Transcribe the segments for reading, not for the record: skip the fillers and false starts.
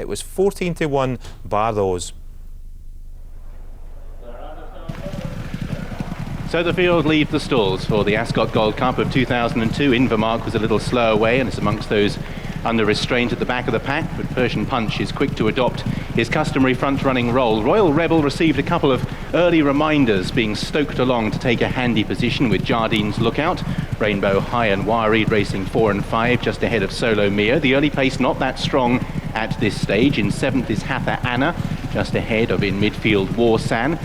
It was 14-1 bar those. So the field leave the stalls for the Ascot Gold Cup of 2002. Invermark was a little slow away and is amongst those under restraint at the back of the pack, but Persian Punch is quick to adopt his customary front-running role. Royal Rebel received a couple of early reminders, being stoked along to take a handy position with Jardine's Lookout, Rainbow High and Wareed racing 4 and 5 just ahead of Solo Mio. The early pace not that strong at this stage. In 7th is Hatha Anna, just ahead of in midfield Warsan.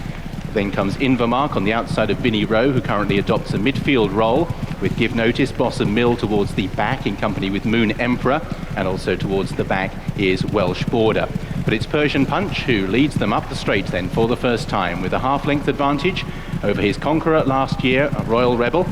Then comes Invermark on the outside of Vinnie Rowe, who currently adopts a midfield role, with Give Notice, Bossum Mill towards the back in company with Moon Emperor, and also towards the back is Welsh Border. But it's Persian Punch who leads them up the straight then for the first time, with a half-length advantage over his conqueror last year, Royal Rebel,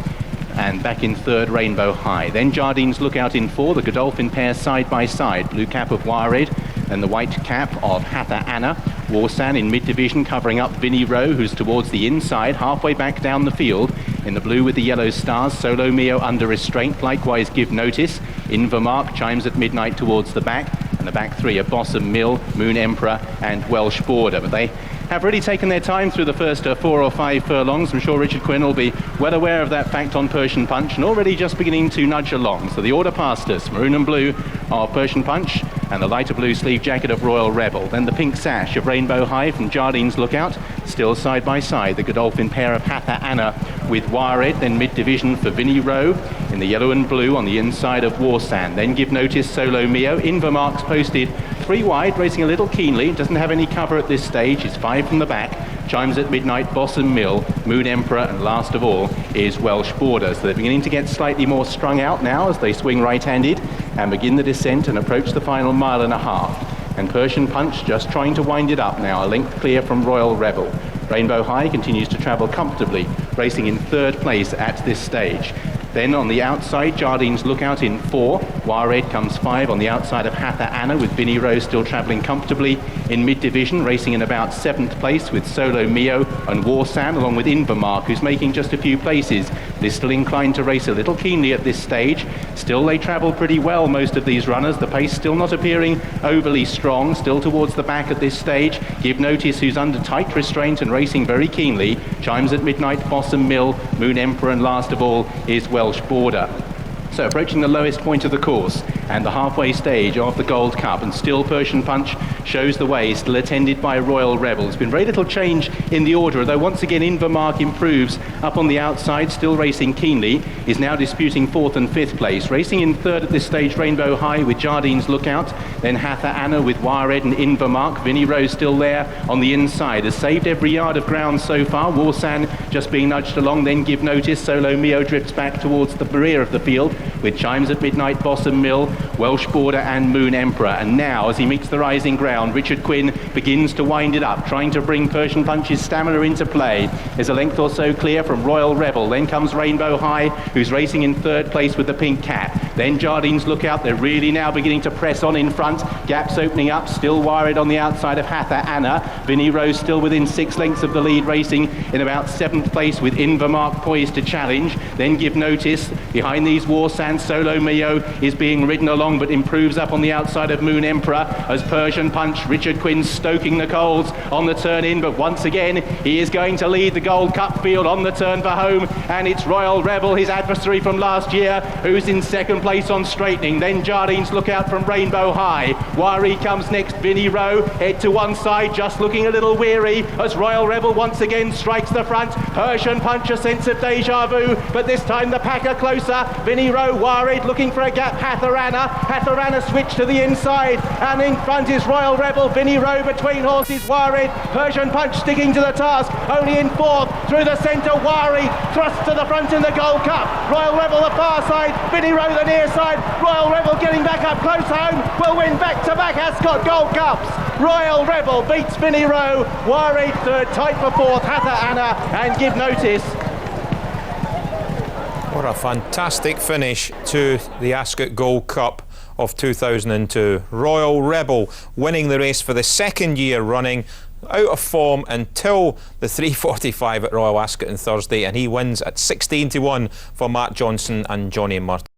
and back in 3rd, Rainbow High. Then Jardine's Lookout in 4, the Godolphin pair side by side, blue cap of Wareed and the white cap of Hatha Anna. Warsan in mid-division covering up Vinnie Rowe, who's towards the inside, halfway back down the field. In the blue with the yellow stars, Solo Mio under restraint, likewise Give Notice. Invermark chimes at midnight towards the back, and the back 3 are Bossum Mill, Moon Emperor and Welsh Border. But they have really taken their time through the first 4 or 5 furlongs. I'm sure Richard Quinn will be well aware of that fact on Persian Punch, and already just beginning to nudge along. So the order past us, maroon and blue of Persian Punch, and the lighter blue sleeve jacket of Royal Rebel. Then the pink sash of Rainbow High from Jardine's Lookout, still side by side. The Godolphin pair of Hatha Anna with Wareed, then mid-division for Vinnie Rowe in the yellow and blue on the inside of Warsan. Then Give Notice, Solo Mio. Invermark's posted 3 wide, racing a little keenly, doesn't have any cover at this stage, it's 5 from the back. Chimes at midnight, Bossum Mill, Moon Emperor, and last of all is Welsh Border. So they're beginning to get slightly more strung out now as they swing right-handed and begin the descent and approach the final 1.5 miles. And Persian Punch just trying to wind it up now, a length clear from Royal Rebel. Rainbow High continues to travel comfortably, racing in 3rd place at this stage. Then on the outside, Jardine's Lookout in 4. Wareed comes 5 on the outside of Hatha Anna, with Vinnie Rowe still travelling comfortably in mid-division, racing in about 7th place with Solo Mio and Warsan, along with Invermark, who's making just a few places. But is still inclined to race a little keenly at this stage. Still they travel pretty well, most of these runners. The pace still not appearing overly strong, still towards the back at this stage. Give Notice, who's under tight restraint and racing very keenly. Chimes at midnight, Bossum Mill, Moon Emperor, and last of all is Welsh Border. So approaching the lowest point of the course and the halfway stage of the Gold Cup, and still Persian Punch shows the way, still attended by Royal Rebel. There's been very little change in the order, though once again Invermark improves up on the outside, still racing keenly, is now disputing 4th and 5th place. Racing in 3rd at this stage, Rainbow High with Jardine's Lookout, then Hatha Anna with Wareed and Invermark. Vinnie Rowe still there on the inside, has saved every yard of ground so far. Warsan just being nudged along, then Give Notice. Solo Mio drifts back towards the rear of the field, with Chimes at midnight, Bossum Mill, Welsh Border and Moon Emperor. And now, as he meets the rising ground, Richard Quinn begins to wind it up, trying to bring Persian Punch's stamina into play. There's a length or so clear from Royal Rebel. Then comes Rainbow High, who's racing in 3rd place with the pink cap. Then Jardine's Lookout. They're really now beginning to press on in front. Gaps opening up, still Wareed on the outside of Hatha Anna. Vinnie Rowe still within 6 lengths of the lead, racing in about 7th place with Invermark poised to challenge. Then Give Notice. Behind these Warsan, Solo Mio is being ridden along, but improves up on the outside of Moon Emperor as Persian Punch. Richard Quinn stoking the coals on the turn in, but once again he is going to lead the Gold Cup field on the turn for home, and it's Royal Rebel, his adversary from last year, who's in 2nd place on straightening. Then Jardine's Lookout from Rainbow High. Wareed comes next. Vinnie Rowe head to one side, just looking a little weary as Royal Rebel once again strikes the front. Persian Punch, a sense of deja vu, but this time the pack are closer. Vinnie Rowe, Wareed looking for a gap. Hatha Anna switch to the inside, and in front is Royal Rebel. Vinnie Rowe between horses. Wareed, Persian Punch sticking to the task, only in 4th through the centre. Wareed thrust to the front in the Gold Cup. Royal Rebel the far side, Vinnie Rowe the near side. Royal Rebel getting back up close home, will win back-to-back Ascot Gold Cups. Royal Rebel beats Vinnie Rowe. Wareed 3rd, tight for 4th, Hatha Anna and Give Notice. What a fantastic finish to the Ascot Gold Cup of 2002. Royal Rebel winning the race for the 2nd year running, out of form until the 3:45 at Royal Ascot on Thursday, and he wins at 16-1 for Matt Johnson and Johnny Murtagh.